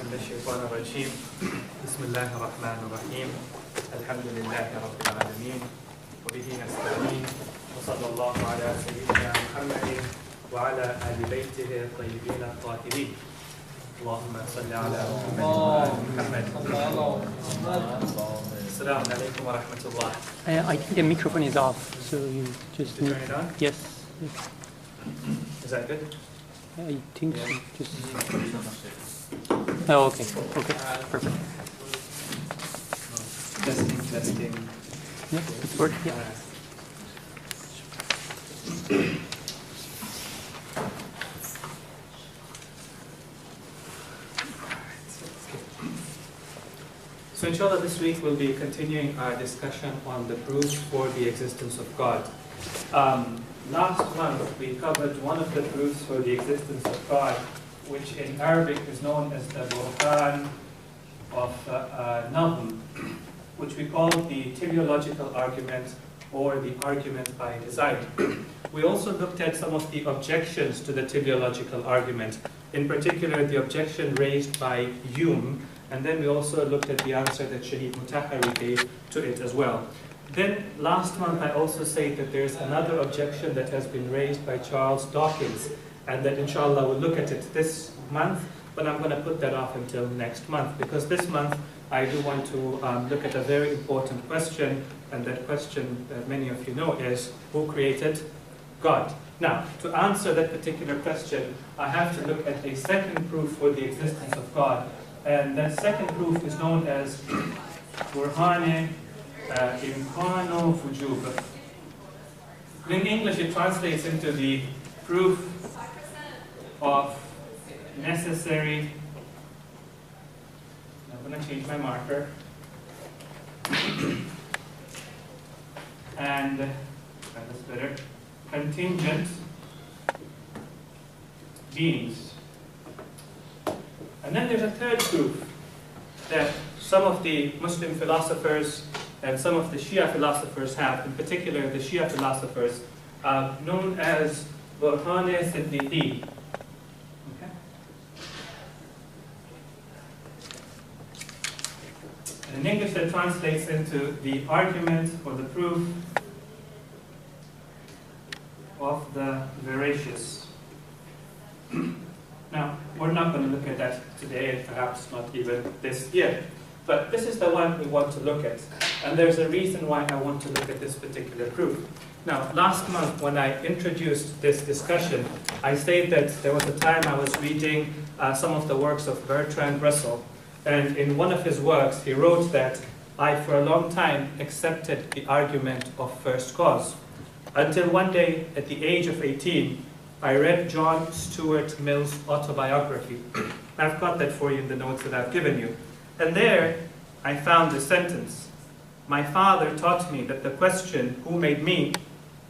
من الشيطان الرجيم بسم الله الرحمن الرحيم الحمد لله رب العالمين وبه نستعين وصلى الله على سيدنا محمد وعلى آل بيته الطيبين الطاهرين اللهم صل على محمد وآل محمد. السلام عليكم ورحمة الله. I think the microphone is off, so you just Turn it on? Yes. Is that good? I think so. Just. Oh, okay. Okay. Perfect. Testing. Yeah, it's working. Yeah. So inshallah this week we'll be continuing our discussion on the proofs for the existence of God. Last month we covered one of the proofs for the existence of God, which in Arabic is known as the burhan of Nazm, which we call the teleological argument or the argument by design. We also looked at some of the objections to the teleological argument, in particular the objection raised by Hume, and then we also looked at the answer that Shaykh Mutahari gave to it as well. Then last month I also said that there's another objection that has been raised by Charles Dawkins, and that inshallah we'll look at it this month, but I'm going to put that off until next month, because this month I do want to look at a very important question, and that question that many of you know is, who created God? Now, to answer that particular question, I have to look at a second proof for the existence of God, and that second proof is known as burhan imkano wujub. In English it translates into the proof of necessary. I'm going to change my marker. And that is better. Contingent beings. And then there's a third proof that some of the Muslim philosophers and some of the Shia philosophers have, in particular the Shia philosophers, known as burhan siddiqi. Okay? And in English that translates into the argument or the proof of the veracious. Now, we're not going to look at that today, and perhaps not even this year. But this is the one we want to look at. And there's a reason why I want to look at this particular proof. Now, last month when I introduced this discussion, I said that there was a time I was reading some of the works of Bertrand Russell. And in one of his works, he wrote that I, for a long time, accepted the argument of first cause. Until one day, at the age of 18, I read John Stuart Mill's autobiography. I've got that for you in the notes that I've given you. And there, I found the sentence, "My father taught me that the question, who made me,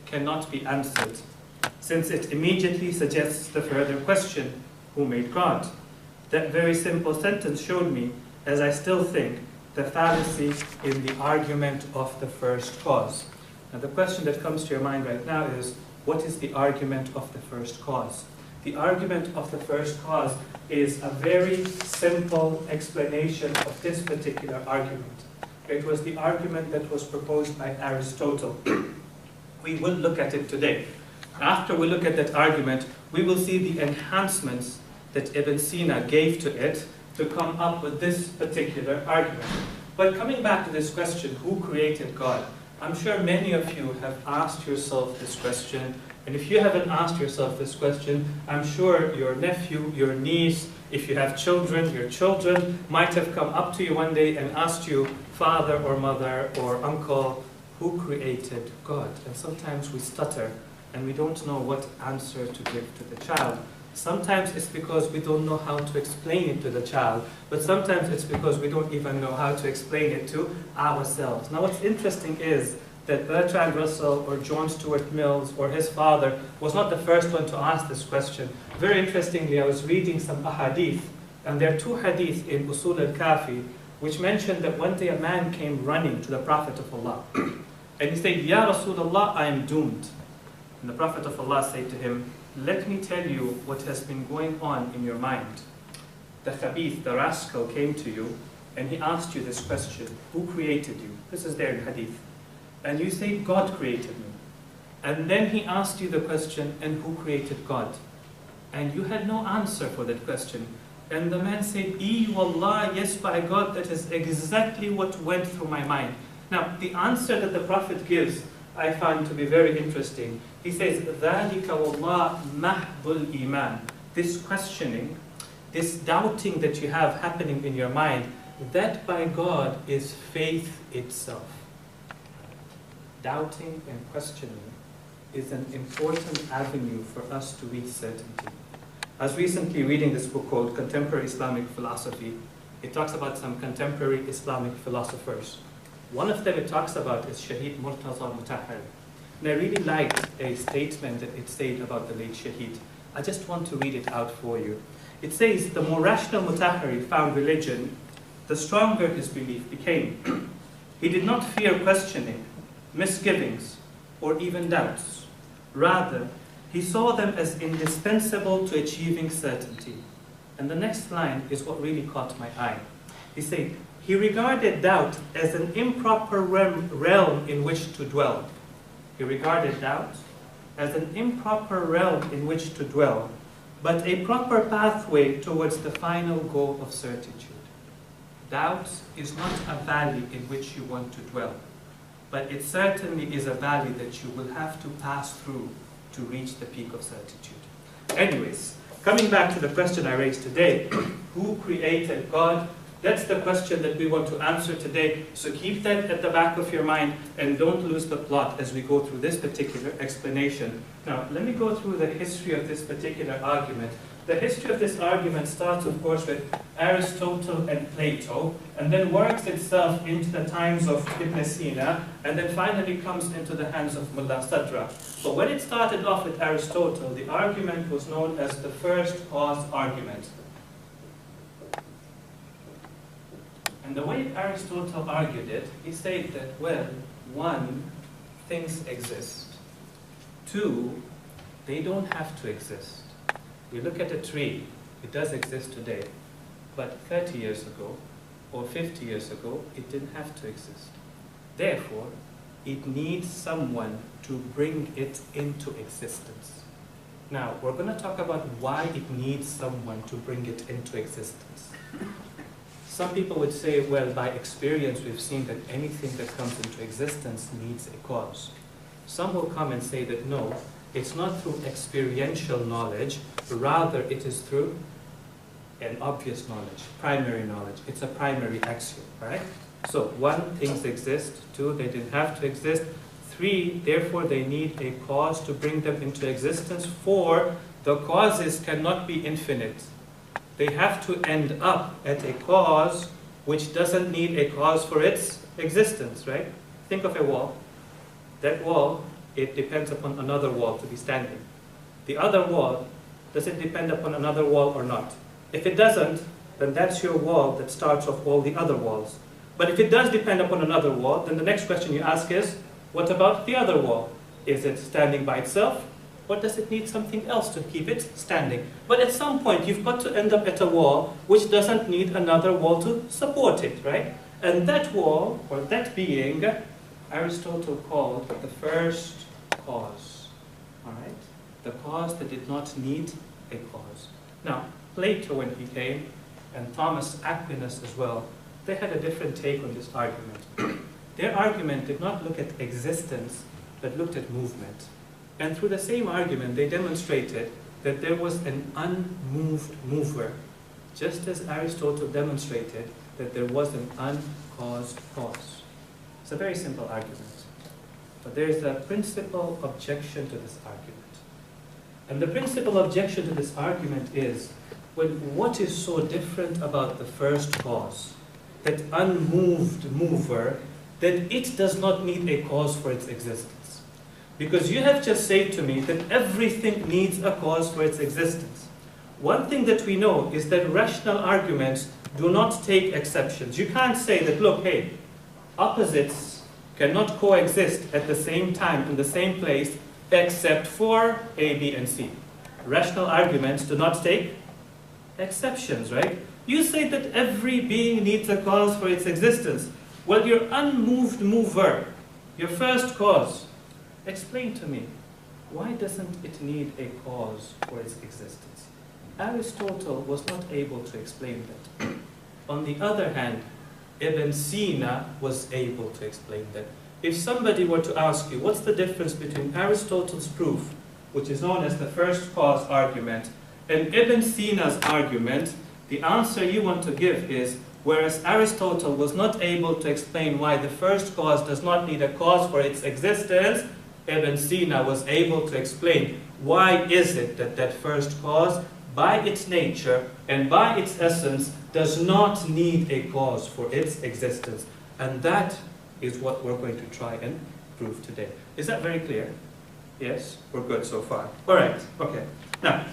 cannot be answered, since it immediately suggests the further question, who made God?" That very simple sentence showed me, as I still think, the fallacy in the argument of the first cause. Now the question that comes to your mind right now is, what is the argument of the first cause? The argument of the first cause is a very simple explanation of this particular argument. It was the argument that was proposed by Aristotle. We will look at it today. After we look at that argument, we will see the enhancements that Ibn Sina gave to it to come up with this particular argument. But coming back to this question, who created God? I'm sure many of you have asked yourself this question, and if you haven't asked yourself this question, I'm sure your nephew, your niece, if you have children, your children might have come up to you one day and asked you, father or mother or uncle, who created God? And sometimes we stutter and we don't know what answer to give to the child. Sometimes it's because we don't know how to explain it to the child, but sometimes it's because we don't even know how to explain it to ourselves. Now what's interesting is that Bertrand Russell or John Stuart Mill or his father was not the first one to ask this question. Very interestingly, I was reading some ahadith, and there are two hadith in Usul al-Kafi which mention that one day a man came running to the Prophet of Allah and he said, "Ya Rasulullah, I am doomed." And the Prophet of Allah said to him, "Let me tell you what has been going on in your mind." the khabith, the rascal, came to you and he asked you this question, who created you? This is there in hadith. And you say, God created me. And then he asked you the question, and who created God? And you had no answer for that question. And the man said, wallah, yes, by God, that is exactly what went through my mind. Now, the answer that the Prophet gives, I find to be very interesting. He says, ذَلِكَ وَاللَّهِ مَحْضُ الْإِيمَانِ. This questioning, this doubting that you have happening in your mind, that by God is faith itself. Doubting and questioning is an important avenue for us to reach certainty. I was recently reading this book called Contemporary Islamic Philosophy. It talks about some contemporary Islamic philosophers. One of them it talks about is Shaykh Murtaza Mutahhar. And I really liked a statement that it said about the late Shaykh. I just want to read it out for you. It says, the more rational Mutahhari found religion, the stronger his belief became. He did not fear questioning, misgivings, or even doubts. Rather, he saw them as indispensable to achieving certainty. And the next line is what really caught my eye. He said, he regarded doubt as an improper realm in which to dwell. He regarded doubt as an improper realm in which to dwell, but a proper pathway towards the final goal of certitude. Doubt is not a valley in which you want to dwell, but it certainly is a valley that you will have to pass through to reach the peak of certitude. Anyways, coming back to the question I raised today, who created God? That's the question that we want to answer today. So keep that at the back of your mind and don't lose the plot as we go through this particular explanation. Now, let me go through the history of this particular argument. The history of this argument starts, of course, with Aristotle and Plato, and then works itself into the times of Ibn Sina, and then finally comes into the hands of Mullah Sadra. But when it started off with Aristotle, the argument was known as the first cause argument. And the way Aristotle argued it, he said that, well, one, things exist. Two, they don't have to exist. We look at a tree, it does exist today, but 30 years ago or 50 years ago, it didn't have to exist. Therefore, it needs someone to bring it into existence. Now, we're going to talk about why it needs someone to bring it into existence. Some people would say, well, by experience, we've seen that anything that comes into existence needs a cause. Some will come and say that no, it's not through experiential knowledge, rather it is through an obvious knowledge, primary knowledge. It's a primary axiom, right? So one, things exist. Two, they didn't have to exist. Three, therefore they need a cause to bring them into existence. Four, the causes cannot be infinite. They have to end up at a cause which doesn't need a cause for its existence, right? Think of a wall. That wall, it depends upon another wall to be standing. The other wall, does it depend upon another wall or not? If it doesn't, then that's your wall that starts off all the other walls. But if it does depend upon another wall, then the next question you ask is, what about the other wall? Is it standing by itself? Or does it need something else to keep it standing? But at some point, you've got to end up at a wall which doesn't need another wall to support it, right? And that wall, or that being, Aristotle called the first cause, all right? The cause that did not need a cause. Now, Plato, when he came, and Thomas Aquinas as well, they had a different take on this argument. Their argument did not look at existence, but looked at movement. And through the same argument, they demonstrated that there was an unmoved mover, just as Aristotle demonstrated that there was an uncaused cause. It's a very simple argument. But there is a principal objection to this argument. And the principal objection to this argument is, well, what is so different about the first cause, that unmoved mover, that it does not need a cause for its existence? Because you have just said to me that everything needs a cause for its existence. One thing that we know is that rational arguments do not take exceptions. You can't say that, look, hey, opposites cannot coexist at the same time in the same place except for A, B, and C. Rational arguments do not take exceptions, right? You say that every being needs a cause for its existence. Well, your unmoved mover, your first cause, explain to me, why doesn't it need a cause for its existence? Aristotle was not able to explain that. On the other hand, Ibn Sina was able to explain that. If somebody were to ask you, what's the difference between Aristotle's proof, which is known as the first cause argument, and Ibn Sina's argument, the answer you want to give is, whereas Aristotle was not able to explain why the first cause does not need a cause for its existence, Ibn Sina was able to explain why is it that that first cause, by its nature and by its essence, does not need a cause for its existence. And that is what we're going to try and prove today. Is that very clear? Yes? We're good so far. All right, okay. Now,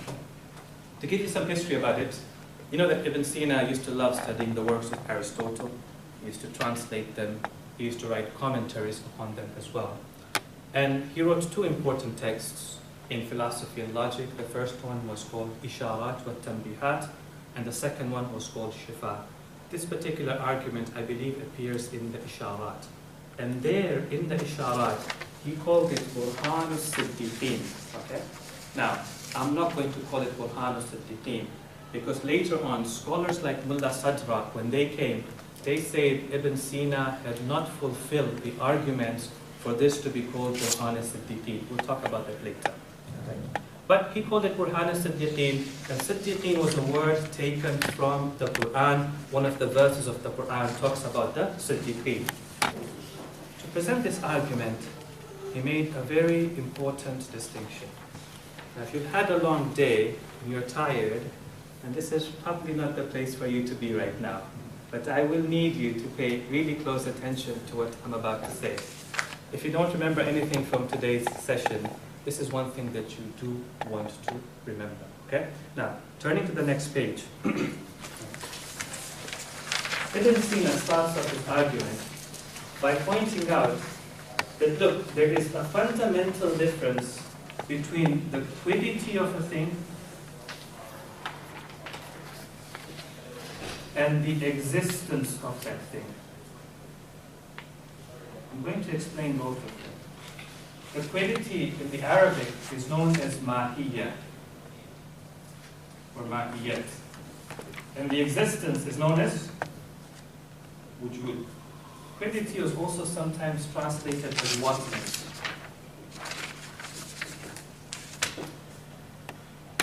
to give you some history about it, you know that Ibn Sina used to love studying the works of Aristotle. He used to translate them. He used to write commentaries upon them as well. And he wrote two important texts in philosophy and logic. The first one was called Isharat wa Tanbihat, and the second one was called Shifa. This particular argument, I believe, appears in the Isharat. And there, in the Isharat, he called it Burhan al-Siddiqeen. Okay? Now, I'm not going to call it Burhan al-Siddiqeen, because later on, scholars like Mullah Sadrak, when they came, they said Ibn Sina had not fulfilled the arguments for this to be called Burhan al-Siddiqeen. We'll talk about that later. Okay? But he called it Burhan al-Siddiqeen, and Siddiqeen was a word taken from the Quran. One of the verses of the Quran talks about the Siddiqeen. To present this argument, he made a very important distinction. Now, if you've had a long day and you're tired, and this is probably not the place for you to be right now, but I will need you to pay really close attention to what I'm about to say. If you don't remember anything from today's session, this is one thing that you do want to remember. Okay? Now, turning to the next page. Ibn Sina starts off his argument by pointing out that, look, there is a fundamental difference between the quiddity of a thing and the existence of that thing. I'm going to explain both of them. The quiddity in the Arabic is known as mahiyya or mahiyyat, and the existence is known as wujud. Quiddity is also sometimes translated as whatness.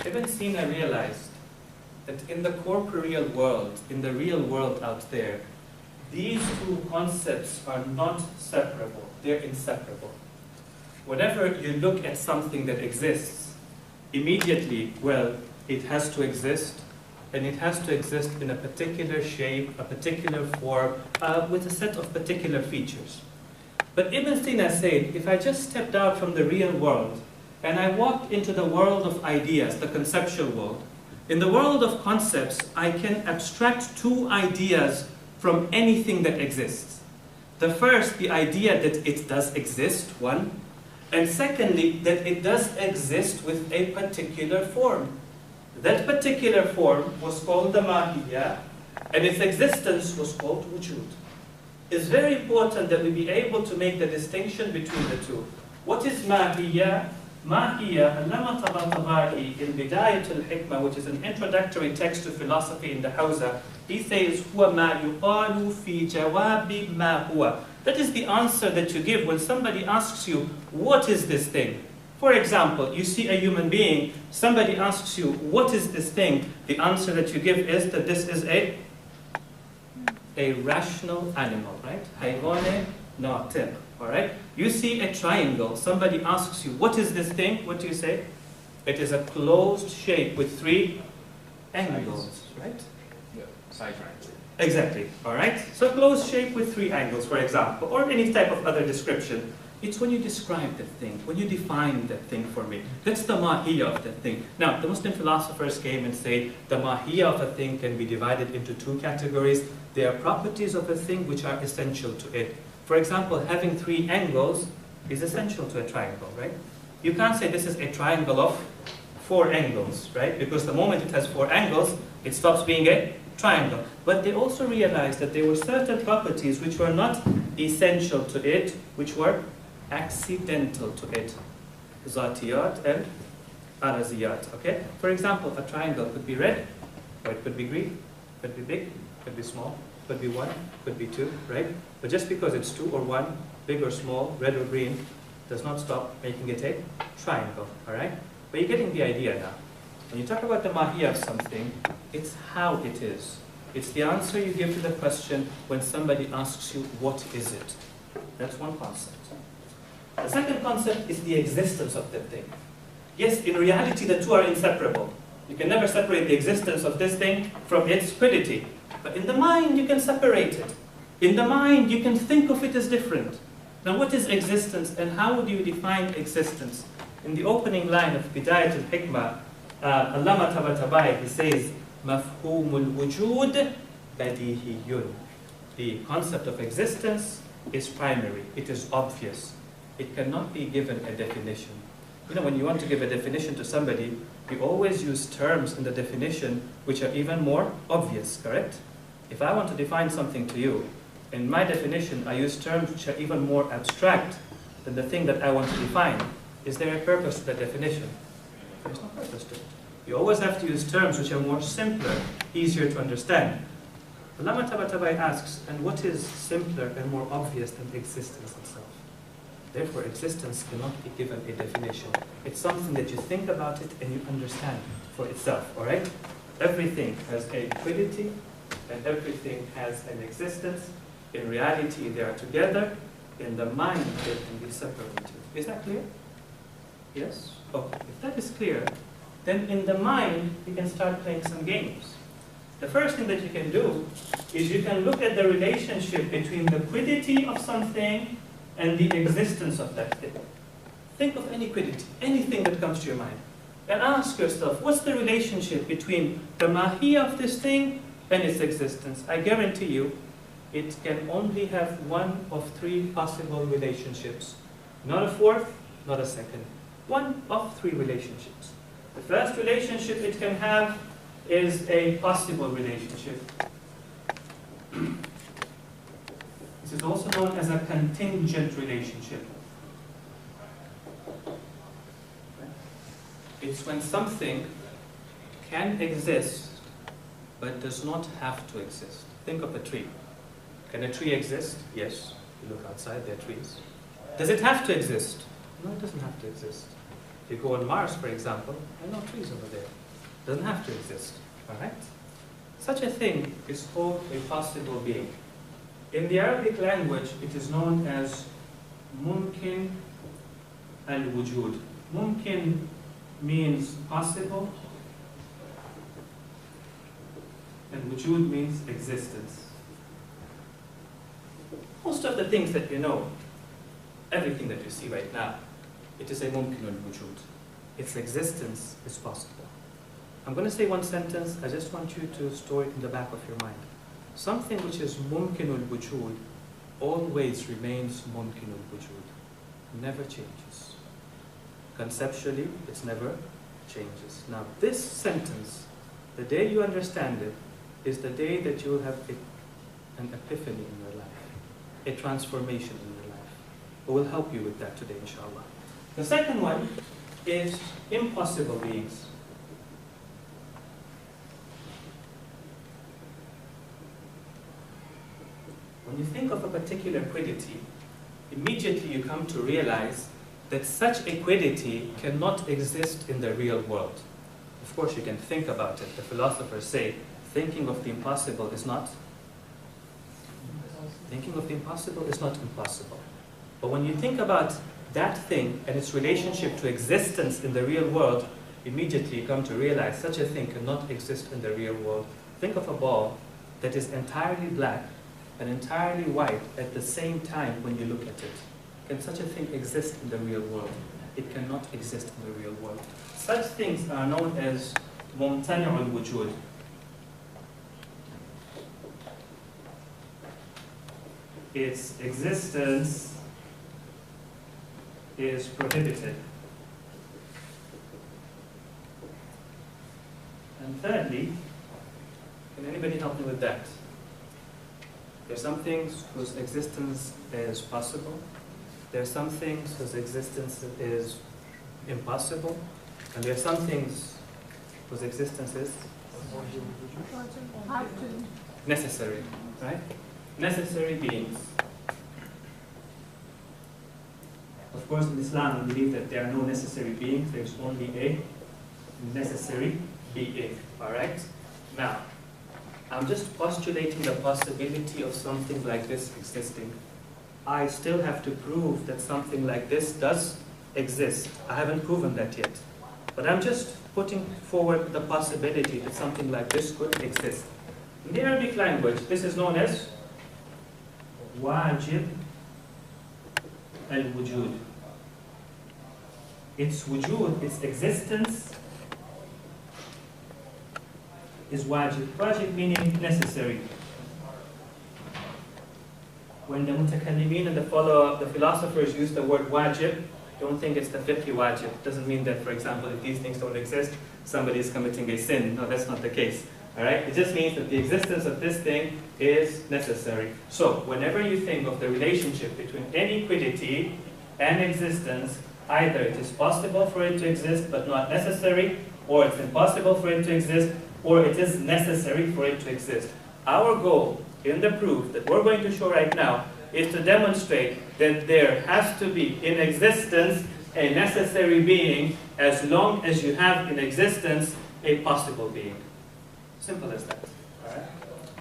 Ibn Sina realized that in the corporeal world, in the real world out there, these two concepts are not separable, they're inseparable. Whenever you look at something that exists, immediately, well, it has to exist, and it has to exist in a particular shape, a particular form, with a set of particular features. But Ibn Sina said, if I just stepped out from the real world, and I walked into the world of ideas, the conceptual world, in the world of concepts, I can abstract two ideas from anything that exists. The first, the idea that it does exist, one, and secondly, that it does exist with a particular form. That particular form was called the mahiyya, and its existence was called wujud. It's very important that we be able to make the distinction between the two. What is mahiyya? Mahiyya, Allama Tabatabai in Bidayat al-Hikmah, which is an introductory text to philosophy in the Hawza, he says, huwa ma yuqalu fi jawabi ma huwa. That is the answer that you give when somebody asks you, what is this thing? For example, you see a human being, somebody asks you, what is this thing? The answer that you give is that this is a rational animal, right? Haywone natiq, all right? You see a triangle, somebody asks you, what is this thing? What do you say? It is a closed shape with three angles, right? Yeah, side triangle. Exactly, all right? So closed shape with three angles, for example, or any type of other description. It's when you describe that thing, when you define that thing for me. That's the mahiyya of that thing. Now, the Muslim philosophers came and said the mahiyya of a thing can be divided into two categories. There are properties of a thing which are essential to it. For example, having three angles is essential to a triangle, right? You can't say this is a triangle of four angles, right? Because the moment it has four angles, it stops being a triangle. But they also realized that there were certain properties which were not essential to it, which were accidental to it. Zatiyat and araziyat. Okay? For example, a triangle could be red, or it could be green, could be big, could be small, could be one, could be two, right? But just because it's two or one, big or small, red or green, does not stop making it a triangle, all right? But you're getting the idea now. When you talk about the mahiyya of something, it's how it is. It's the answer you give to the question when somebody asks you, what is it? That's one concept. The second concept is the existence of that thing. Yes, in reality, the two are inseparable. You can never separate the existence of this thing from its quiddity. But in the mind, you can separate it. In the mind, you can think of it as different. Now, what is existence and how do you define existence? In the opening line of Bidayat al-Hikmah, Allama Tabatabai, he says, Mafhumul wujud badihiyun. The concept of existence is primary. It is obvious. It cannot be given a definition. You know, when you want to give a definition to somebody, you always use terms in the definition which are even more obvious, correct? If I want to define something to you, in my definition, I use terms which are even more abstract than the thing that I want to define. Is there a purpose to the definition? There's no purpose to it. You always have to use terms which are more simpler, easier to understand. Allama Tabatabai asks, and what is simpler and more obvious than existence itself? Therefore, existence cannot be given a definition. It's something that you think about it and you understand for itself, all right? Everything has a quiddity and everything has an existence. In reality, they are together. In the mind, they can be separated. Is that clear? Yes? Okay. If that is clear, then in the mind, you can start playing some games. The first thing that you can do is you can look at the relationship between the quiddity of something and the existence of that thing. Think of any quiddity, anything that comes to your mind, and ask yourself, what's the relationship between the mahiyya of this thing and its existence? I guarantee you, it can only have one of three possible relationships. Not a fourth, not a second. One of three relationships. The first relationship it can have is a possible relationship. This is also known as a contingent relationship. It's when something can exist but does not have to exist. Think of a tree. Can a tree exist? Yes. You look outside, there are trees. Does it have to exist? No, it doesn't have to exist. If you go on Mars, for example, there are no trees over there. It doesn't have to exist. All right? Such a thing is called a possible being. In the Arabic language, it is known as mumkin al-wujud. Mumkin means possible, and wujud means existence. Most of the things that you know, everything that you see right now, it is a mumkin al-wujud. Its existence is possible. I'm going to say one sentence. I just want you to store it in the back of your mind. Something which is mumkin al-wujud always remains mumkin al-wujud. Never changes. Conceptually, it never changes. Now, this sentence, the day you understand it, is the day that you will have an epiphany in your life, a transformation in your life. We will help you with that today, inshallah. The second one is impossible beings. When you think of a particular quiddity, immediately you come to realize that such a quiddity cannot exist in the real world. Of course, you can think about it. The philosophers say, thinking of the impossible is not impossible. But when you think about that thing and its relationship to existence in the real world, immediately you come to realize such a thing cannot exist in the real world. Think of a ball that is entirely black and entirely white at the same time when you look at it. Can such a thing exist in the real world? It cannot exist in the real world. Such things are known as mumtani' al-wujud. Its existence is prohibited. And thirdly, can Can anybody help me with that? There are some things whose existence is possible. There are some things whose existence is impossible. And there are some things whose existence is necessary, right? Necessary beings. Of course, in Islam, we believe that there are no necessary beings. There's only a necessary being, all right? Now, I'm just postulating the possibility of something like this existing. I still have to prove that something like this does exist. I haven't proven that yet. But I'm just putting forward the possibility that something like this could exist. In the Arabic language, this is known as wajib al-wujud. Its wujud, its existence, is wajib. Wajib meaning necessary. When the mutakallimin and the philosophers use the word wajib, don't think it's the fiqhi wajib. It doesn't mean that, for example, if these things don't exist, somebody is committing a sin. No, that's not the case. All right? It just means that the existence of this thing is necessary. So, whenever you think of the relationship between any quiddity and existence, either it is possible for it to exist but not necessary, or it's impossible for it to exist, or it is necessary for it to exist. Our goal in the proof that we're going to show right now is to demonstrate that there has to be in existence a necessary being as long as you have in existence a possible being. Simple as that. All right?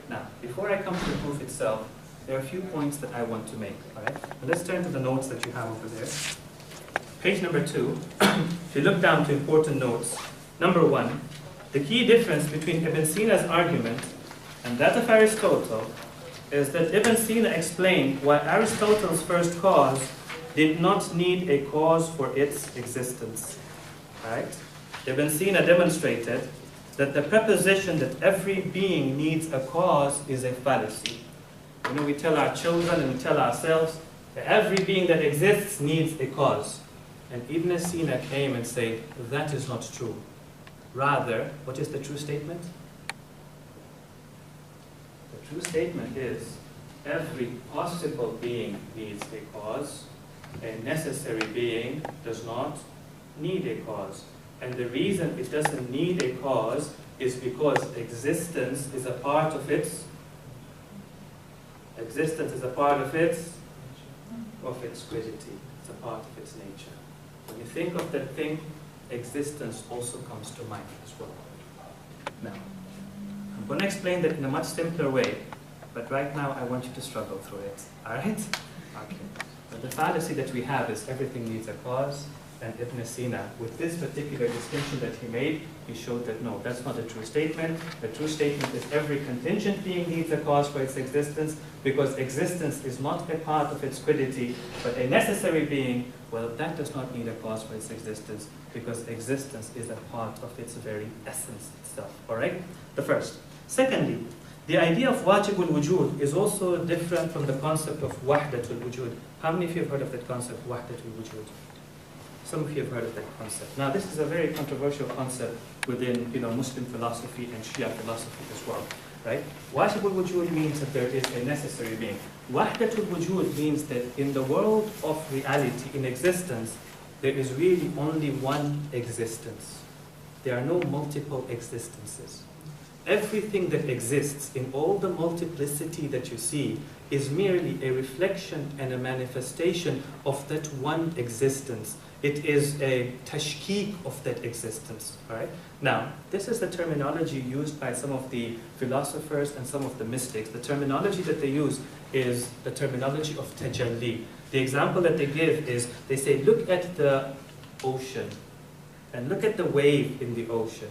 Now, before I come to the proof itself, there are a few points that I want to make. All right? Now, let's turn to the notes that you have over there. Page number 2. If you look down to important notes, number 1, the key difference between Ibn Sina's argument and that of Aristotle is that Ibn Sina explained why Aristotle's first cause did not need a cause for its existence. Right? Ibn Sina demonstrated that the preposition that every being needs a cause is a fallacy. You know, we tell our children and we tell ourselves that every being that exists needs a cause. And Ibn Sina came and said, that is not true. Rather, what is the true statement? The true statement is, every possible being needs a cause. A necessary being does not need a cause. And the reason it doesn't need a cause is because existence is a part of its quiddity. It's a part of its nature. When you think of that thing, existence also comes to mind as well. Now, I'm going to explain that in a much simpler way, but right now I want you to struggle through it. Alright? Okay. But the fallacy that we have is everything needs a cause, and Ibn Sina, with this particular distinction that he made, he showed that no, that's not a true statement. The true statement is every contingent being needs a cause for its existence, because existence is not a part of its quiddity, but a necessary being, well, that does not need a cause for its existence, because existence is a part of its very essence itself. Alright? The first. Secondly, the idea of wajibul wujud is also different from the concept of wahdatul wujud. How many of you have heard of that concept, wahdatul wujud? Some of you have heard of that concept. Now, this is a very controversial concept within, Muslim philosophy and Shia philosophy as well, right? Wajibul wujud means that there is a necessary being. Wahdatul wujud means that in the world of reality, in existence, there is really only one existence. There are no multiple existences. Everything that exists in all the multiplicity that you see is merely a reflection and a manifestation of that one existence. It is a tashkik of that existence. Right? Now, this is the terminology used by some of the philosophers and some of the mystics. The terminology that they use is the terminology of tajalli. The example that they give is, they say, look at the ocean and look at the wave in the ocean.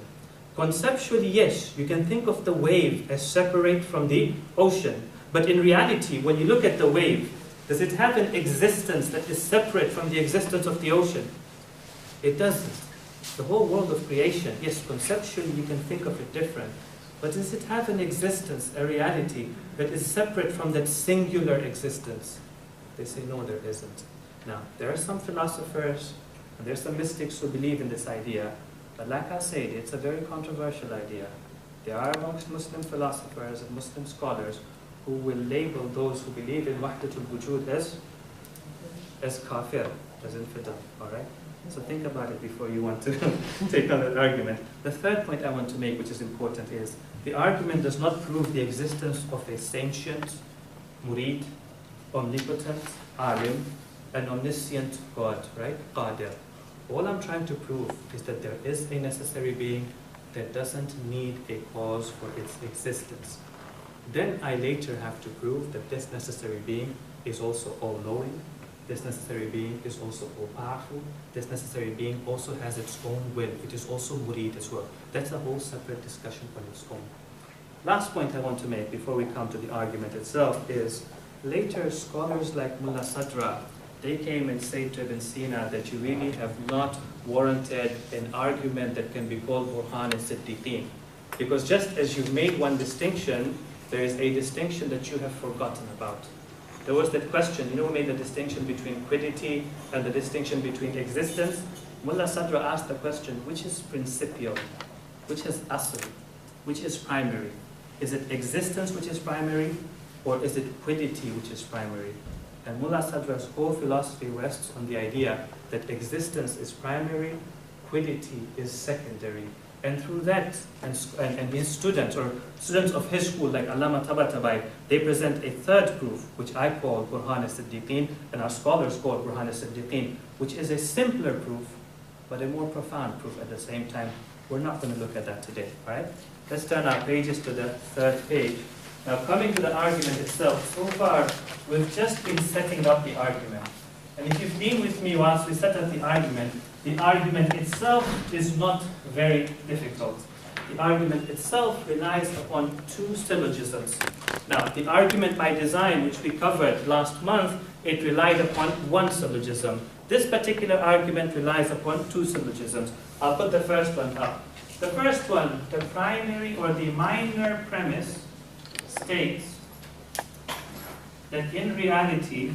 Conceptually, yes, you can think of the wave as separate from the ocean. But in reality, when you look at the wave, does it have an existence that is separate from the existence of the ocean? It doesn't. The whole world of creation, yes, conceptually you can think of it different. But does it have an existence, a reality, that is separate from that singular existence? They say, no, there isn't. Now, there are some philosophers, and there are some mystics who believe in this idea. But like I said, it's a very controversial idea. There are amongst Muslim philosophers and Muslim scholars who will label those who believe in wahdatul wujud as kafir, as infidel, all right? So think about it before you want to take on that argument. The third point I want to make, which is important, is the argument does not prove the existence of a sentient, murid, omnipotent, alim, an omniscient God, right? Qadir. All I'm trying to prove is that there is a necessary being that doesn't need a cause for its existence. Then I later have to prove that this necessary being is also all-knowing, this necessary being is also all-powerful, this necessary being also has its own will, it is also murid as well. That's a whole separate discussion on its own. Last point I want to make before we come to the argument itself is, later scholars like Mullah Sadra, they came and said to Ibn Sina that you really have not warranted an argument that can be called Burhan al-Siddiqeen. Because just as you've made one distinction, there is a distinction that you have forgotten about. There was that question, you know, we made the distinction between quiddity and the distinction between existence. Mullah Sadra asked the question, which is principial? Which is asl? Which is primary? Is it existence which is primary? Or is it quiddity which is primary? And Mullah Sadra's whole philosophy rests on the idea that existence is primary, quiddity is secondary. And through that, and his students, or students of his school, like Allama Tabatabai, they present a third proof, which I call Burhan al-Siddiqeen, and our scholars call Burhan al-Siddiqeen, which is a simpler proof, but a more profound proof at the same time. We're not going to look at that today, all right? Let's turn our pages to the third page. Now, coming to the argument itself, so far, we've just been setting up the argument. And if you've been with me whilst we set up the argument itself is not very difficult. The argument itself relies upon two syllogisms. Now, the argument by design, which we covered last month, it relied upon one syllogism. This particular argument relies upon two syllogisms. I'll put the first one up. The first one, the primary or the minor premise, states that in reality,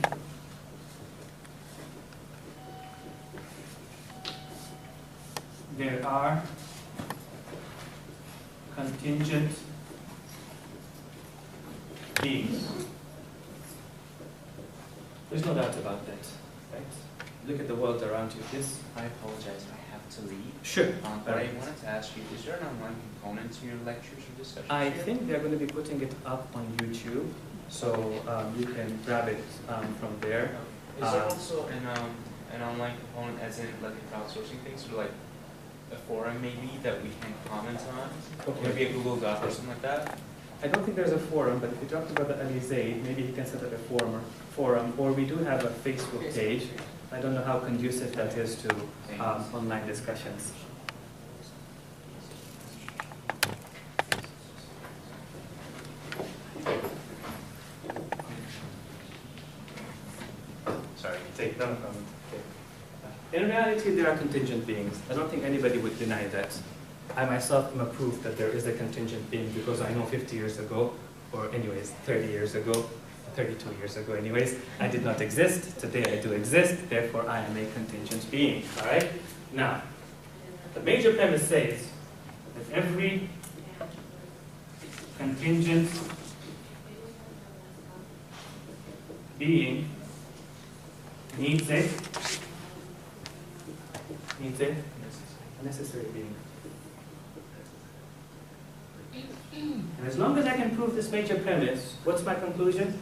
there are contingent beings. There's no doubt about that, right? Look at the world around you. Yes? I apologize, I have to leave. Sure. But I wanted to ask you, is there an online component to your lectures or discussions? I think they're going to be putting it up on YouTube, so you can grab it from there. Is there also an online component, as in like a crowdsourcing thing, so like a forum maybe that we can comment on? Okay. Maybe a Google Doc or something like that? I don't think there's a forum, but if you talked about the Alizé, maybe you can set up a forum, or we do have a Facebook page. I don't know how conducive that is to online discussions. Sorry. No problem. Okay. In reality, there are contingent beings. I don't think anybody would deny that. I myself am a proof that there is a contingent being because I know 50 years ago, or anyways, 30 years ago, 32 years ago anyways, I did not exist. Today I do exist, therefore I am a contingent being, all right? Now, the major premise says that every contingent being needs a necessary being. And as long as I can prove this major premise, what's my conclusion?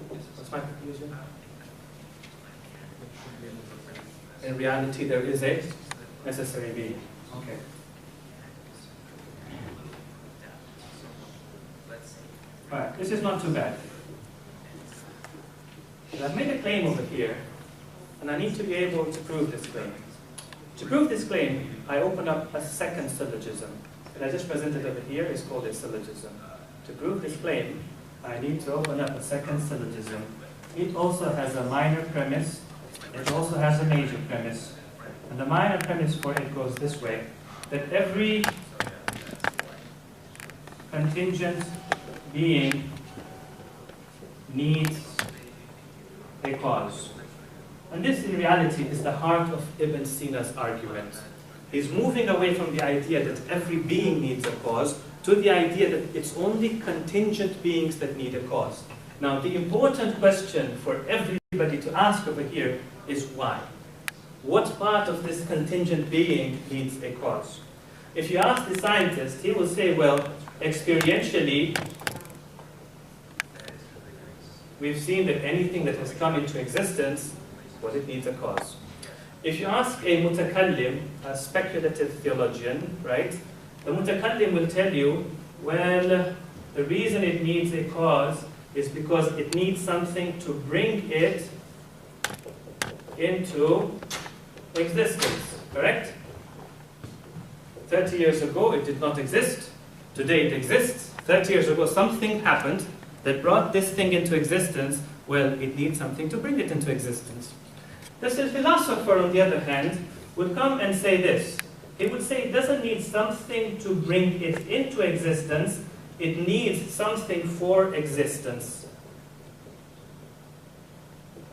What's my conclusion? In reality, there is a necessary being. Okay. Alright, this is not too bad. But I've made a claim over here, and I need to be able to prove this claim. To prove this claim, I open up a second syllogism. And I just presented over here, it's called a syllogism. To prove this claim, I need to open up a second syllogism. It also has a minor premise, it also has a major premise. And the minor premise for it goes this way, that every contingent being needs a cause. And this, in reality, is the heart of Ibn Sina's argument. He's moving away from the idea that every being needs a cause to the idea that it's only contingent beings that need a cause. Now, the important question for everybody to ask over here is why? What part of this contingent being needs a cause? If you ask the scientist, he will say, well, experientially, we've seen that anything that has come into existence, well, it needs a cause. If you ask a mutakallim, a speculative theologian, right, the mutakallim will tell you, well, the reason it needs a cause is because it needs something to bring it into existence, correct? 30 years ago, it did not exist. Today, it exists. 30 years ago, something happened that brought this thing into existence. Well, it needs something to bring it into existence. The philosopher, on the other hand, would come and say this. He would say it doesn't need something to bring it into existence. It needs something for existence.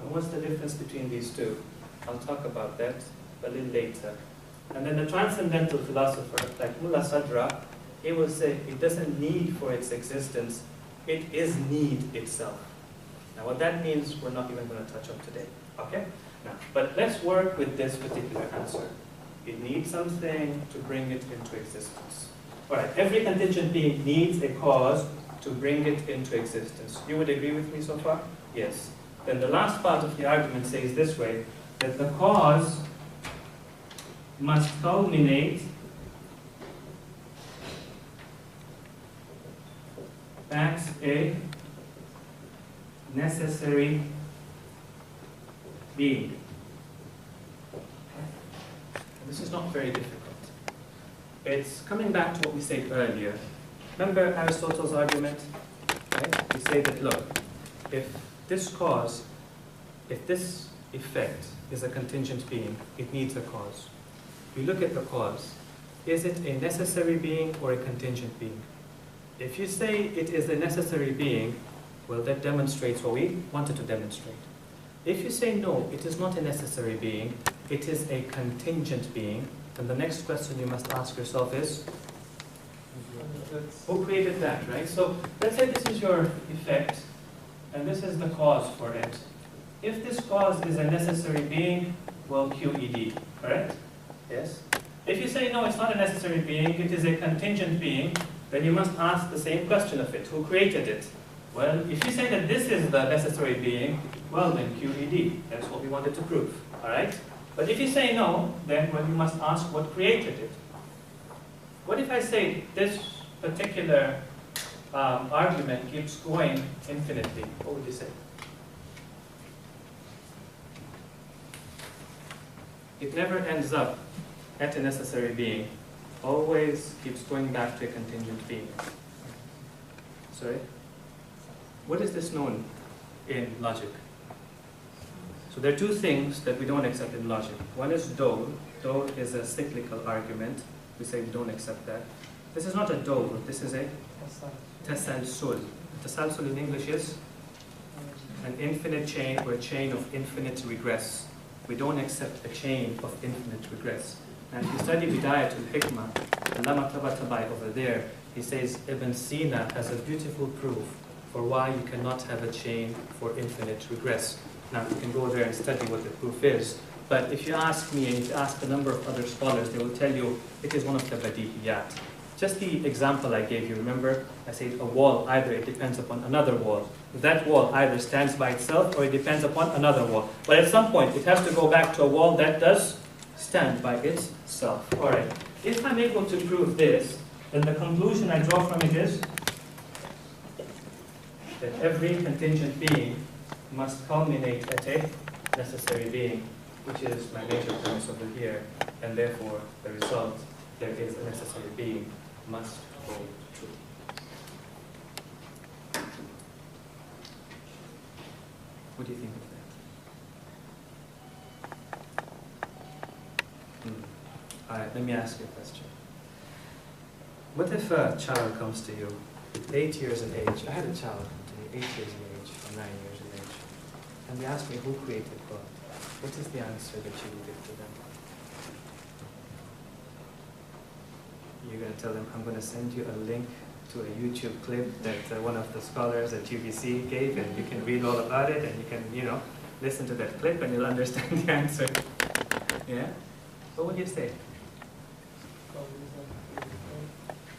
And what's the difference between these two? I'll talk about that a little later. And then the transcendental philosopher, like Mullah Sadra, he will say it doesn't need for its existence. It is need itself. Now what that means, we're not even going to touch on today. Okay? Now, but let's work with this particular answer. It needs something to bring it into existence. All right, every contingent being needs a cause to bring it into existence. You would agree with me so far? Yes. Then the last part of the argument says this way, that the cause must culminate as a necessary being. This is not very difficult. It's coming back to what we said earlier. Remember Aristotle's argument? Right? We say that, look, if this cause, if this effect is a contingent being, it needs a cause. We look at the cause. Is it a necessary being or a contingent being? If you say it is a necessary being, well, that demonstrates what we wanted to demonstrate. If you say no, it is not a necessary being, it is a contingent being, then the next question you must ask yourself is, who created that, right? So let's say this is your effect, and this is the cause for it. If this cause is a necessary being, well, QED, correct? Yes? If you say no, it's not a necessary being, it is a contingent being, then you must ask the same question of it. Who created it? Well, if you say that this is the necessary being, well then QED. That's what we wanted to prove. Alright? But if you say no, then well, you must ask what created it. What if I say this particular argument keeps going infinitely? What would you say? It never ends up at a necessary being. Always keeps going back to a contingent being. Sorry? What is this known in logic? So there are two things that we don't accept in logic. One is dole. Dole is a cyclical argument. We say we don't accept that. This is not a dole. This is a tasalsul. Tasalsul in English is an infinite chain or a chain of infinite regress. We don't accept a chain of infinite regress. And if you study Bidayatul Hikmah, Allama Tabatabai over there, he says Ibn Sina has a beautiful proof for why you cannot have a chain for infinite regress. Now you can go there and study what the proof is. But if you ask me and if you ask a number of other scholars, they will tell you it is one of the badihiyat. Just the example I gave you, remember? I said a wall, either it depends upon another wall. That wall either stands by itself or it depends upon another wall. But at some point, it has to go back to a wall that does stand by itself. All right. If I'm able to prove this, then the conclusion I draw from it is that every contingent being must culminate at a necessary being, which is my major premise over here, and therefore the result, there is a necessary being, must hold true. What do you think of that? All right, let me ask you a question. What if a child comes to you with 8 years of age? I had a child come to me, 8 years of age, or 9 years of age, and they ask me who created God. What is the answer that you would give to them? You're going to tell them, I'm going to send you a link to a YouTube clip that one of the scholars at UBC gave, and you can read all about it, and you can, you know, listen to that clip, and you'll understand the answer. Yeah? What would you say?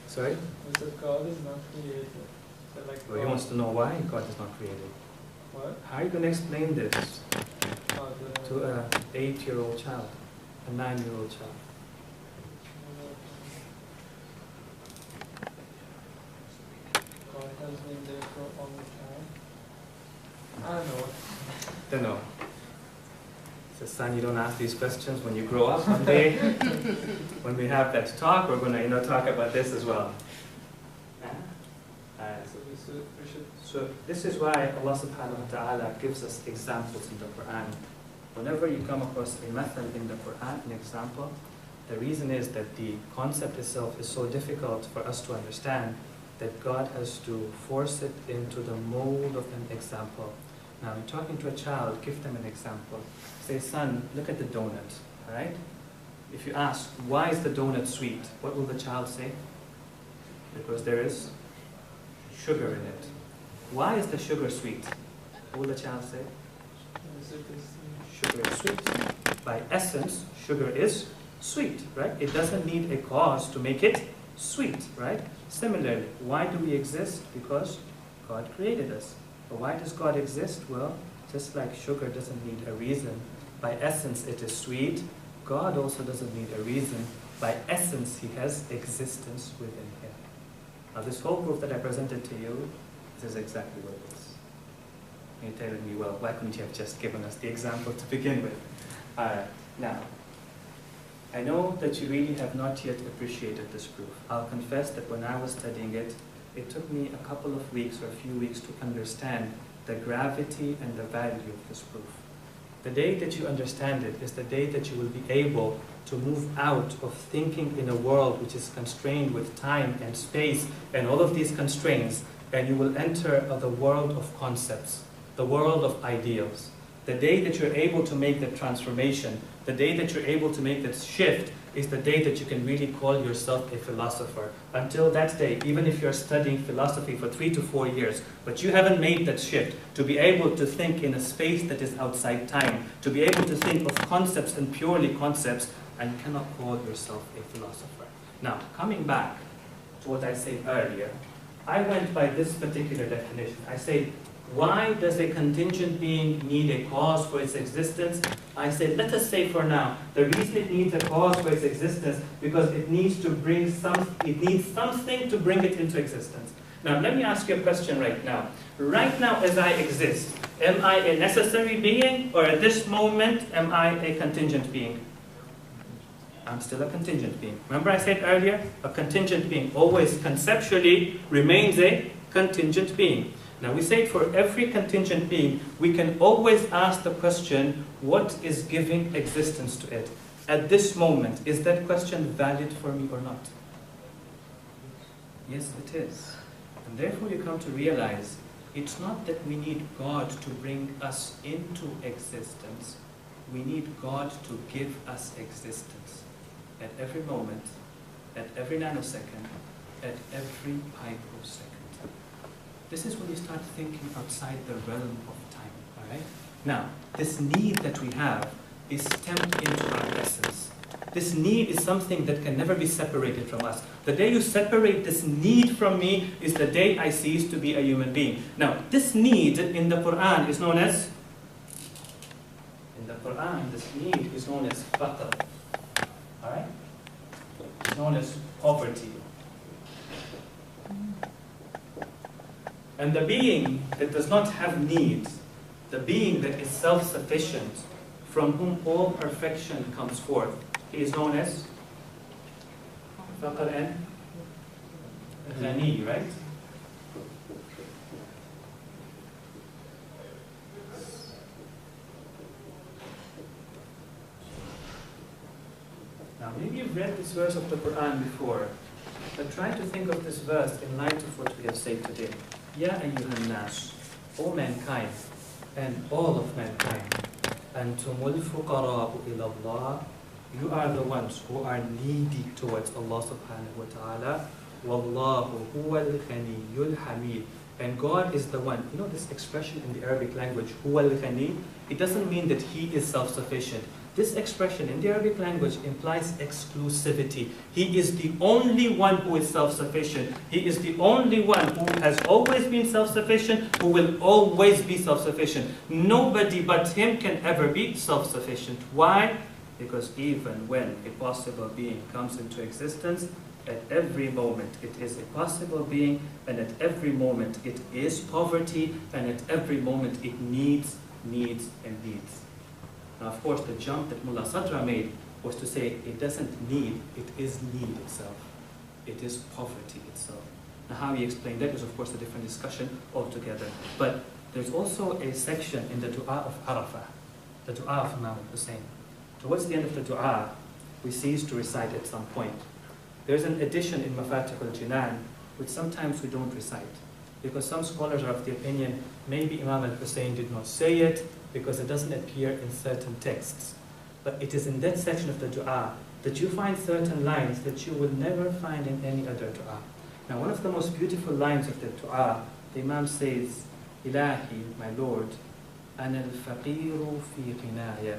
Sorry? God is not created. So like Well, he wants to know why God is not created. What? How are you going to explain this to an 8-year-old child, a 9-year-old child? God has been there for all the time. I don't know. Don't know. So son, you don't ask these questions when you grow up one day. When we have that talk, we're going to, you know, talk about this as well. So we should. So this is why Allah subhanahu wa ta'ala gives us examples in the Quran. Whenever you come across a method in the Quran, an example, the reason is that the concept itself is so difficult for us to understand that God has to force it into the mold of an example. Now, in talking to a child, give them an example. Say, son, look at the donut, all right? If you ask, why is the donut sweet? What will the child say? Because there is sugar in it. Why is the sugar sweet? What will the child say? Sugar is sweet. By essence, sugar is sweet, right? It doesn't need a cause to make it sweet, right? Similarly, why do we exist? Because God created us. But why does God exist? Well, just like sugar doesn't need a reason, by essence it is sweet, God also doesn't need a reason. By essence, he has existence within him. Now this whole proof that I presented to you, this is exactly what it is. You're telling me, well, why couldn't you have just given us the example to begin with? Now, I know that you really have not yet appreciated this proof. I'll confess that when I was studying it, it took me a couple of weeks or a few weeks to understand the gravity and the value of this proof. The day that you understand it is the day that you will be able to move out of thinking in a world which is constrained with time and space and all of these constraints, and you will enter the world of concepts, the world of ideals. The day that you're able to make that transformation, the day that you're able to make that shift, is the day that you can really call yourself a philosopher. Until that day, even if you're studying philosophy for 3 to 4 years, but you haven't made that shift to be able to think in a space that is outside time, to be able to think of concepts and purely concepts, and you cannot call yourself a philosopher. Now, coming back to what I said earlier, I went by this particular definition. I say, why does a contingent being need a cause for its existence? I said, let us say for now, the reason it needs a cause for its existence because it needs to bring something to bring it into existence. Now, let me ask you a question right now. Right now, as I exist, am I a necessary being, or at this moment, am I a contingent being? I'm still a contingent being. Remember I said earlier, a contingent being always conceptually remains a contingent being. Now we say for every contingent being, we can always ask the question, what is giving existence to it? At this moment, is that question valid for me or not? Yes, it is. And therefore you come to realize, it's not that we need God to bring us into existence. We need God to give us existence. At every moment, at every nanosecond, at every picosecond. This is when you start thinking outside the realm of time, all right? Now, this need that we have is stamped into our essence. This need is something that can never be separated from us. The day you separate this need from me is the day I cease to be a human being. Now, this need in the Quran is known as, this need is known as faqr, all right? It's known as poverty. And the being that does not have needs, the being that is self-sufficient, from whom all perfection comes forth, he is known as Faqr and Ghani, right? Now, maybe you've read this verse of the Quran before, but try to think of this verse in light of what we have said today. Ya ayyuhan nas, O mankind, and all of mankind, antumul fuqara'u ila Allah You are the ones who are needy towards Allah subhanahu wa ta'ala. Wallahu huwal ghaniyyul hamid. And God is the one. You know this expression in the Arabic language, huwal ghani, it doesn't mean that He is self-sufficient. This expression in the Arabic language implies exclusivity. He is the only one who is self-sufficient. He is the only one who has always been self-sufficient, who will always be self-sufficient. Nobody but Him can ever be self-sufficient. Why? Because even when a possible being comes into existence, at every moment it is a possible being, and at every moment it is poverty, and at every moment it needs, and needs. Now, of course, the jump that Mullah Sadra made was to say it doesn't need, it is need itself. It is poverty itself. Now, how he explained that is, of course, a different discussion altogether. But there's also a section in the dua of Arafah, the dua of Imam Hussein. Towards the end of the dua, we cease to recite at some point. There's an addition in Mafatih al-Jinan, which sometimes we don't recite, because some scholars are of the opinion maybe Imam al-Hussein did not say it, because it doesn't appear in certain texts. But it is in that section of the dua that you find certain lines that you will never find in any other dua. Now, one of the most beautiful lines of the dua, the Imam says, Ilahi, my Lord, ana al-faqiru fi ghinaya.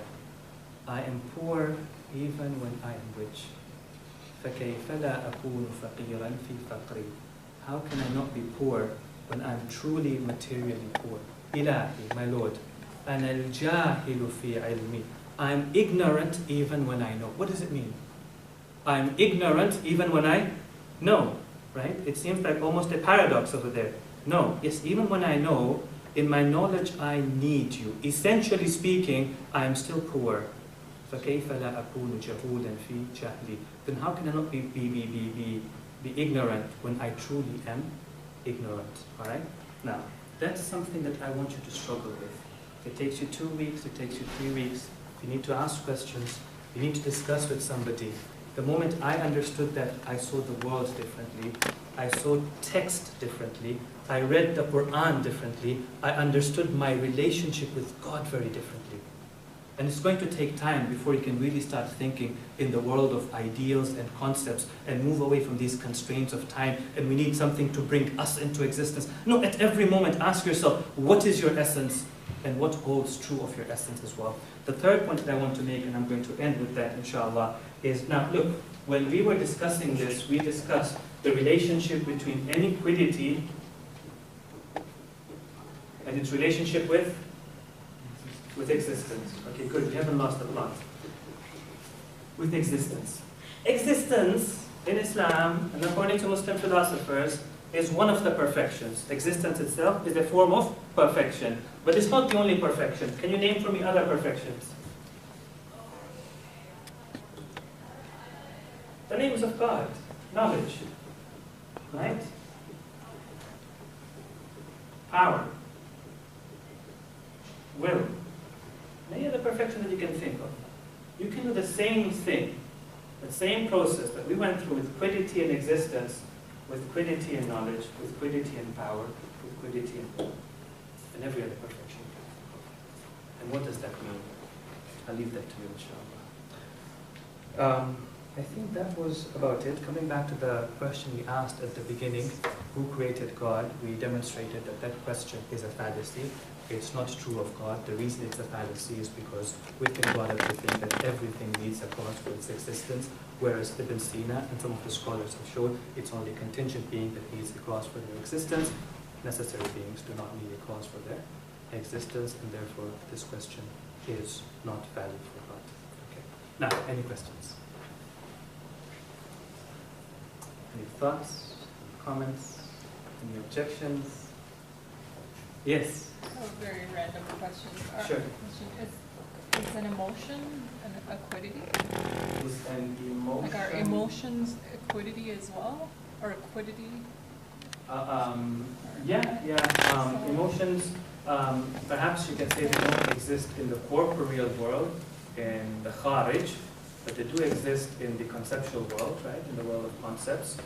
I am poor even when I am rich. فَكَيْفَ لَا أَكُونُ فَقِيرًا فِي فَقْرِي. How can I not be poor when I'm truly materially poor? Ilahi, my Lord, أَنَا الْجَاهِلُ فِي عِلْمِي. I'm ignorant even when I know. What does it mean? I'm ignorant even when I know, right? It seems like almost a paradox over there. No, yes, even when I know, in my knowledge I need you. Essentially speaking, I am still poor. فَكَيْفَ لَا أَكُونُ جَهُولًا فِي جَهْلِي. Then how can I not be ignorant when I truly am ignorant? All right? Now, that's something that I want you to struggle with. It takes you 2 weeks, it takes you 3 weeks. You need to ask questions. You need to discuss with somebody. The moment I understood that, I saw the world differently. I saw text differently. I read the Quran differently. I understood my relationship with God very differently. And it's going to take time before you can really start thinking in the world of ideals and concepts and move away from these constraints of time, and we need something to bring us into existence. No, at every moment ask yourself, what is your essence and what holds true of your essence as well? The third point that I want to make, and I'm going to end with that inshallah, is now look, when we were discussing this, we discussed the relationship between iniquity and its relationship with existence. Okay, good, we haven't lost a lot. With existence. Existence in Islam, and according to Muslim philosophers, is one of the perfections. Existence itself is a form of perfection. But it's not the only perfection. Can you name for me other perfections? The names of God, knowledge, right? Power, will. Any other perfection that you can think of. You can do the same thing, the same process that we went through with quiddity and existence, with quiddity and knowledge, with quiddity and power, with quiddity and every other perfection. And what does that mean? I'll leave that to you, inshallah. I think that was about it. Coming back to the question we asked at the beginning, who created God? We demonstrated that that question is a fallacy. It's not true of God. The reason it's a fallacy is because we can go out to think that everything needs a cause for its existence, whereas Ibn Sina and some of the scholars have shown it's only a contingent being that needs a cause for their existence. Necessary beings do not need a cause for their existence, and therefore this question is not valid for God. Okay. Now, any questions? Any thoughts, comments, any objections? Yes? A very random question. Sure. Is an emotion a quiddity? Is an emotion... Like, are emotions a quiddity as well? Or a quiddity? Emotions, perhaps you can say they don't exist in the corporeal world, in the kharij, but they do exist in the conceptual world, right? In the world of concepts.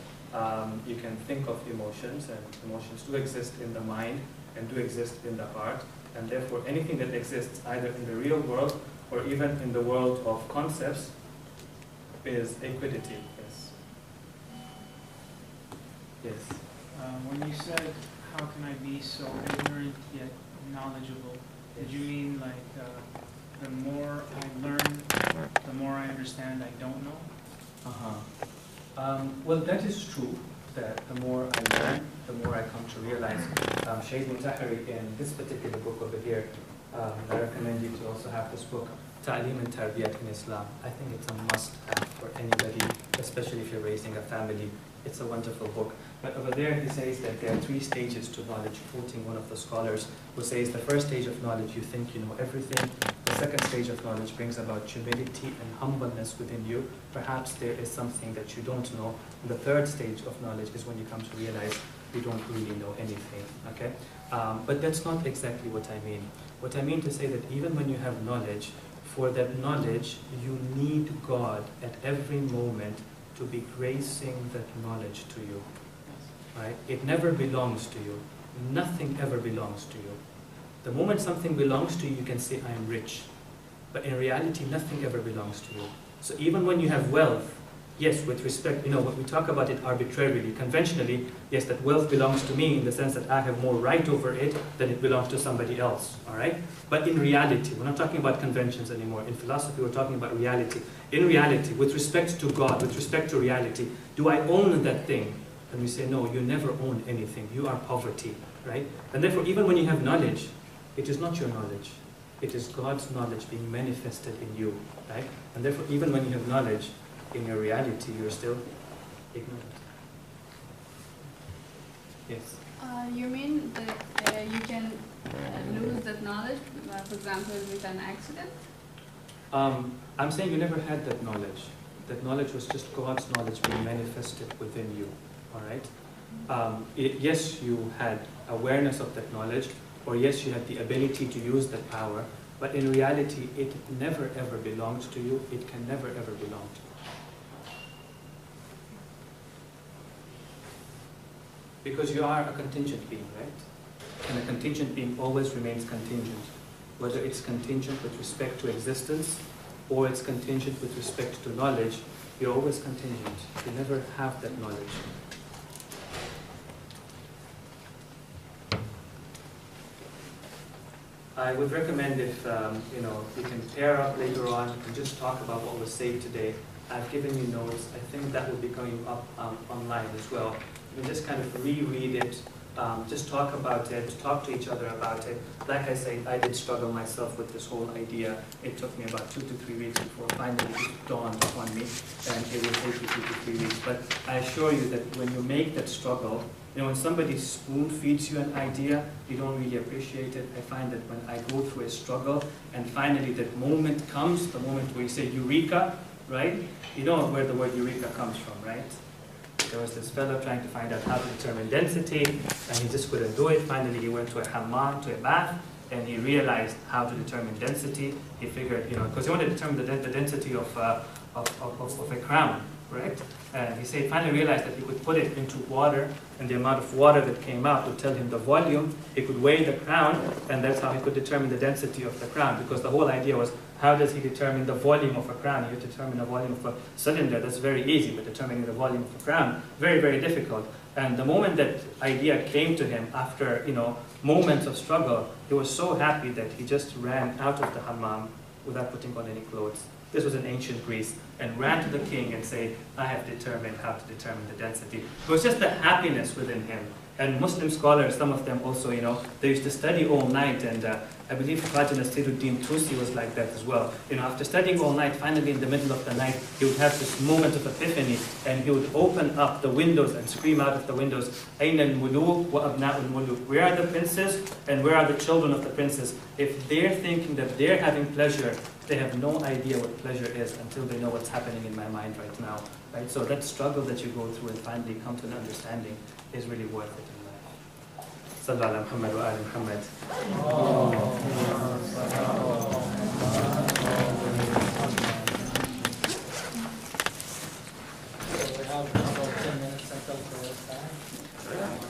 You can think of emotions, and emotions do exist in the mind and do exist in the heart, and therefore anything that exists either in the real world or even in the world of concepts is quiddity. Yes. Yes. When you said, how can I be so ignorant yet knowledgeable, did you mean like the more I learn, the more I understand I don't know? Well, that is true, that the more I learn, the more I come to realize. Shaykh Mutahari, in this particular book over here, I recommend you to also have this book, Ta'lim and Tarbiyat in Islam. I think it's a must-have for anybody, especially if you're raising a family. It's a wonderful book. But over there he says that there are 3 stages to knowledge, quoting one of the scholars who says the first stage of knowledge, you think you know everything. The second stage of knowledge brings about humility and humbleness within you. Perhaps there is something that you don't know. And the third stage of knowledge is when you come to realize you don't really know anything. Okay? But that's not exactly what I mean. What I mean to say that even when you have knowledge, for that knowledge, you need God at every moment to be gracing that knowledge to you. Right? It never belongs to you. Nothing ever belongs to you. The moment something belongs to you, you can say, I am rich. But in reality, nothing ever belongs to you. So even when you have wealth, yes, with respect, when we talk about it arbitrarily, conventionally, yes, that wealth belongs to me in the sense that I have more right over it than it belongs to somebody else, all right? But in reality, we're not talking about conventions anymore. In philosophy, we're talking about reality. In reality, with respect to God, with respect to reality, do I own that thing? And we say, no, you never own anything. You are poverty, right? And therefore, even when you have knowledge, it is not your knowledge. It is God's knowledge being manifested in you, right? And therefore, even when you have knowledge, in your reality, you're still ignorant. Yes? You mean that you can lose that knowledge, for example, with an accident? I'm saying you never had that knowledge. That knowledge was just God's knowledge being manifested within you. All right? Yes, you had awareness of that knowledge, or yes, you had the ability to use that power, but in reality, it never ever belonged to you. It can never ever belong to you. Because you are a contingent being, right? And a contingent being always remains contingent. Whether it's contingent with respect to existence, or it's contingent with respect to knowledge, you're always contingent. You never have that knowledge. I would recommend if, you can pair up later on and just talk about what was said today. I've given you notes. I think that will be going up online as well. You can just kind of reread it, just talk about it, talk to each other about it. Like I said, I did struggle myself with this whole idea. It took me about 2 to 3 weeks before finally it dawned upon me, and it will take you 2 to 3 weeks. But I assure you that when you make that struggle, when somebody spoon feeds you an idea, you don't really appreciate it. I find that when I go through a struggle, and finally that moment comes, the moment where you say eureka, right? You know where the word eureka comes from, right? There was this fellow trying to find out how to determine density, and he just couldn't do it. Finally, he went to a hammam, to a bath, and he realized how to determine density. He figured, because he wanted to determine the density of a crown, correct? And he said, finally realized that he could put it into water, and the amount of water that came out would tell him the volume. He could weigh the crown, and that's how he could determine the density of the crown, because the whole idea was, how does he determine the volume of a crown? You determine the volume of a cylinder, that's very easy, but determining the volume of a crown, very, very difficult. And the moment that idea came to him after, moments of struggle, he was so happy that he just ran out of the hammam without putting on any clothes. This was in ancient Greece, and ran to the king and said, I have determined how to determine the density. It was just the happiness within him. And Muslim scholars, some of them also, they used to study all night, and I believe Khwaja Nasiruddin Tusi was like that as well. After studying all night, finally in the middle of the night, he would have this moment of epiphany, and he would open up the windows and scream out of the windows, Ayn al-muluk wa abna'u al-muluk. Where are the princes, and where are the children of the princes? If they're thinking that they're having pleasure, they have no idea what pleasure is until they know what's happening in my mind right now. Right? So that struggle that you go through and finally come to an understanding is really worth it in life. Sallallahu ala Muhammad wa ali Muhammad. So we have about 10 minutes until prayer time.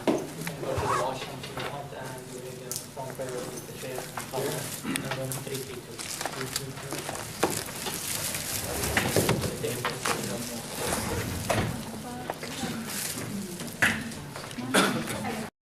You can go to the washroom if you want, and we will phone prayer with the shaykh and then 3 people.